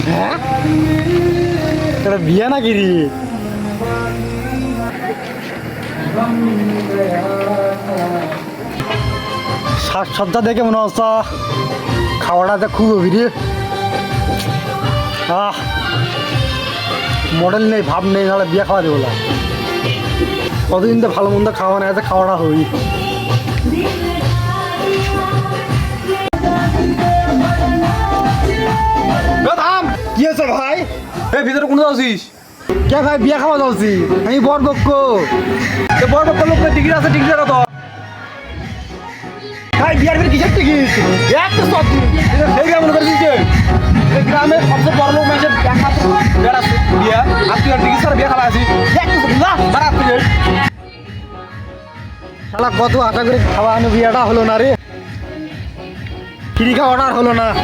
হ্যাঁ এটা বিয়ে নাকি রে? সাজসজ্জা দেখে মনে হচ্ছে খাওয়াটা খুব অভিরে। মডেল নেই, ভাব নেই, নাহলে বিয়ে খাওয়া দেবো না। কতদিন তো ভালো মন্দ খাওয়া নেই, খাওয়াটা হই। কি হয়েছে ভাই? এই ভিতরে কোন যাচ্ছিস? কে ভাই বিয়ে খাওয়া যাচ্ছি? আমি বরপক্ষ। বড় লোক ডিগ্রি আছে, ডিগ্রি কত? ভাই বিয়ার ফের কিসের টিকিট? একটা সব এই মনে করছিস যে গ্রামের সবচেয়ে বড় লোক মানুষের একমাত্র বেড়াচ্ছে বিয়ে, আর তুই ডিগ্রি ছাড়া বিয়ে খাওয়া আছিস? শালা কত আশা করে খাওয়া আনো, বিয়েটা হলো না রে। ফ্রি খাওয়াটা হলো না।